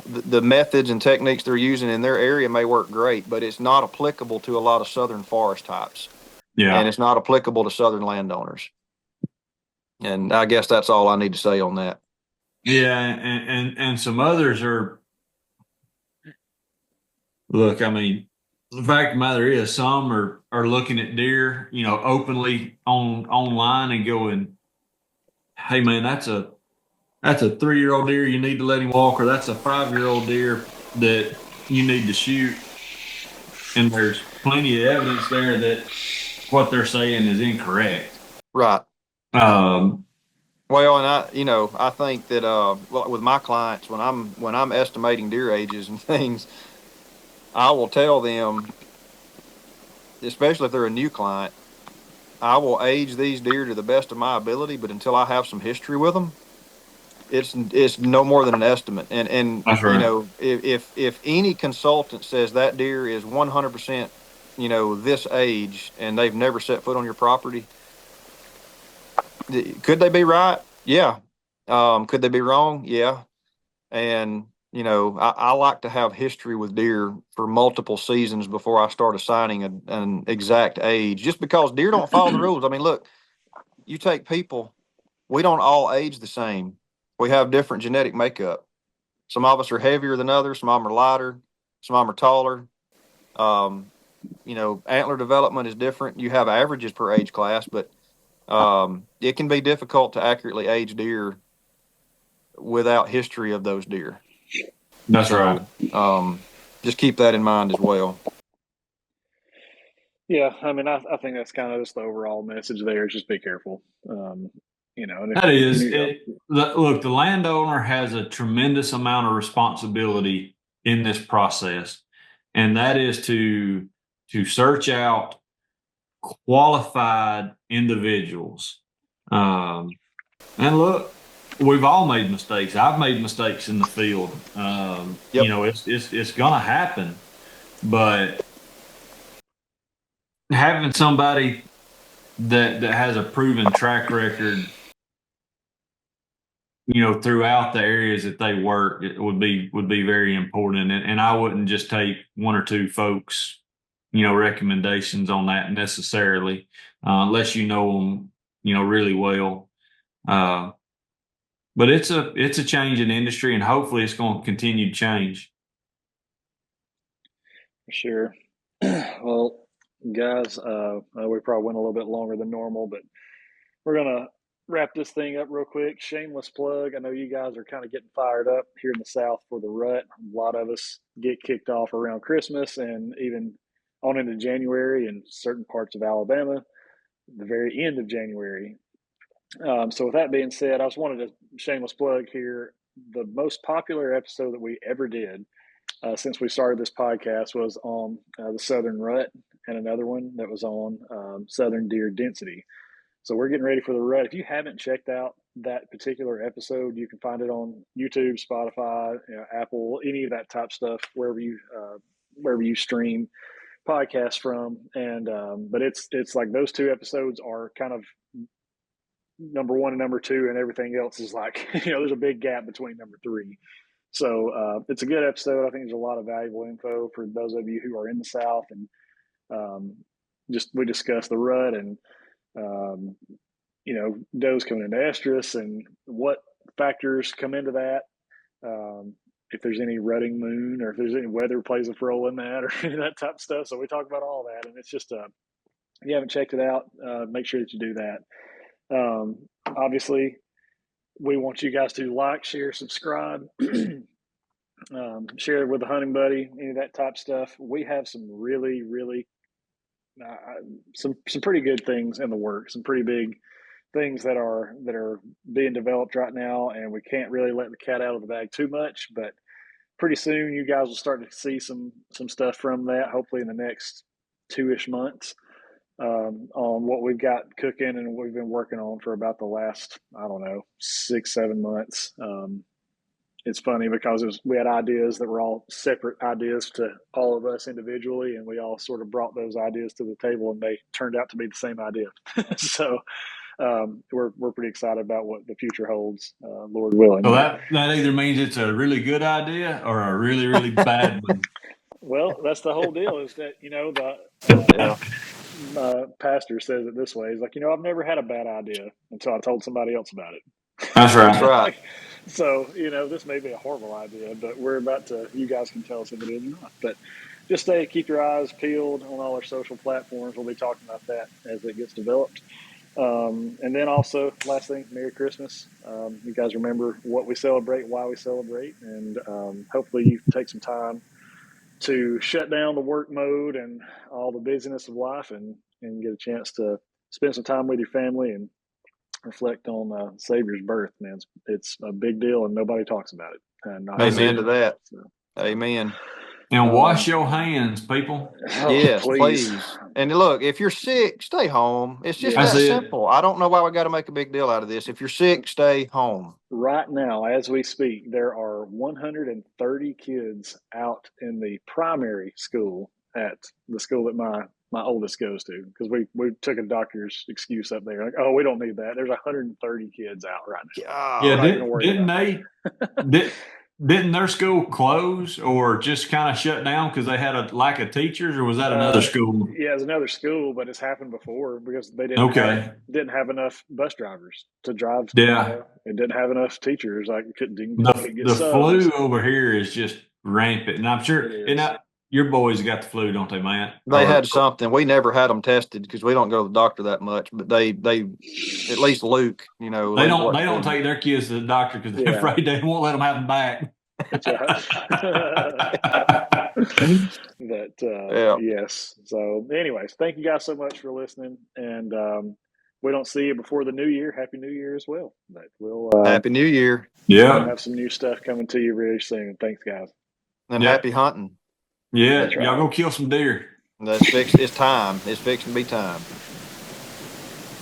the methods and techniques they're using in their area may work great, but it's not applicable to a lot of southern forest types, and yeah. it's not applicable to southern landowners. And I guess that's all I need to say on that. Yeah, and some others are. Look, I mean, the fact of the matter is, some are looking at deer, openly online and going, "Hey, man, that's a 3-year-old deer. You need to let him walk, or that's a 5-year-old deer that you need to shoot." And there's plenty of evidence there that what they're saying is incorrect. Right. Um, Well, and I think that with my clients, when I'm estimating deer ages and things, I will tell them, especially if they're a new client, I will age these deer to the best of my ability, but until I have some history with them, it's no more than an estimate. And that's right. if any consultant says that deer is 100%, this age, and they've never set foot on your property, could they be right? Yeah. Could they be wrong? Yeah. And I like to have history with deer for multiple seasons before I start assigning an exact age, just because deer don't follow the rules. I mean, look, you take people, we don't all age the same. We have different genetic makeup. Some of us are heavier than others. Some of them are lighter. Some of them are taller. Antler development is different. You have averages per age class, but it can be difficult to accurately age deer without history of those deer. That's right. Just keep that in mind as well. Yeah, I mean, I think that's kind of just the overall message there. Is just be careful. That is it. Look, the landowner has a tremendous amount of responsibility in this process, and that is to search out qualified individuals. And look, we've all made mistakes. I've made mistakes in the field. Yep. It's gonna happen, but having somebody that has a proven track record, throughout the areas that they work, it would be very important. And I wouldn't just take one or two folks, recommendations on that necessarily, unless you know them, really well. But it's a change in industry, and hopefully it's going to continue to change. For sure. Well, guys, we probably went a little bit longer than normal, but we're gonna wrap this thing up real quick. Shameless plug. I know you guys are kind of getting fired up here in the South for the rut. A lot of us get kicked off around Christmas and even on into January in certain parts of Alabama, the very end of January. So with that being said, I just wanted to shameless plug here. The most popular episode that we ever did since we started this podcast was on the Southern Rut, and another one that was on Southern Deer Density. So we're getting ready for the rut. If you haven't checked out that particular episode, you can find it on YouTube, Spotify, Apple, any of that type stuff, wherever you stream podcasts from. And but it's like those two episodes are kind of number one and number two, and everything else is like there's a big gap between number three. So it's a good episode. I think there's a lot of valuable info for those of you who are in the South, and we discuss the rut and um, does coming into estrus and what factors come into that. If there's any rutting moon or if there's any weather plays a role in that or any of that type of stuff. So we talk about all that, and it's just if you haven't checked it out, make sure that you do that. Obviously, we want you guys to like, share, subscribe, share it with a hunting buddy, any of that type stuff. We have some really, really some pretty good things in the works, some pretty big things that are being developed right now, and we can't really let the cat out of the bag too much. But pretty soon, you guys will start to see some stuff from that. Hopefully, in the next 2-ish months, on what we've got cooking and we've been working on for about the last 6-7 months. It's funny because we had ideas that were all separate ideas to all of us individually, and we all sort of brought those ideas to the table, and they turned out to be the same idea. So we're pretty excited about what the future holds, Lord willing. So that either means it's a really good idea or a really, really bad one. Well, that's the whole deal. Is that pastor says it this way. He's like, I've never had a bad idea until I told somebody else about it. That's right. That's right. So, this may be a horrible idea, but you guys can tell us if it is or not. But just keep your eyes peeled on all our social platforms. We'll be talking about that as it gets developed. And then also, last thing, Merry Christmas. You guys remember what we celebrate, why we celebrate, and hopefully you take some time to shut down the work mode and all the busyness of life and get a chance to spend some time with your family and reflect on Savior's birth, man. It's a big deal and nobody talks about it. And Amen to that. So. Amen. And wash your hands, people. Yes, please. And look, if you're sick, stay home. It's just that simple. I don't know why we got to make a big deal out of this. If you're sick, stay home. Right now, as we speak, there are 130 kids out in the primary school at the school that my oldest goes to, because we took a doctor's excuse up there. Like, we don't need that. There's 130 kids out right now. Yeah, Didn't their school close or just kind of shut down because they had a lack of teachers, or was that another Uh, school? yeah, it's another school, but it's happened before because they Okay. didn't have enough bus drivers to drive. Yeah. It didn't have enough teachers. Like couldn't get The flu subs. over here is just rampant, and I'm It sure. And is. I, your boys got the flu, don't they, Matt? They had something. We never had them tested because we don't go to the doctor that much. But they at least Luke, Luke They wasn't don't feeling. take their kids to the doctor because they're Yeah, afraid they won't let them have them back. that's right. But Yeah. yes. So, anyways, thank you guys so much for listening, and we don't see you before the new year. Happy New Year as well. But Happy New Year we'll Yeah. have some new stuff coming to you very soon. Thanks, guys. and Yeah. happy hunting. Yeah. That's Y'all right. go kill some deer. It's time. It's fixing to be time.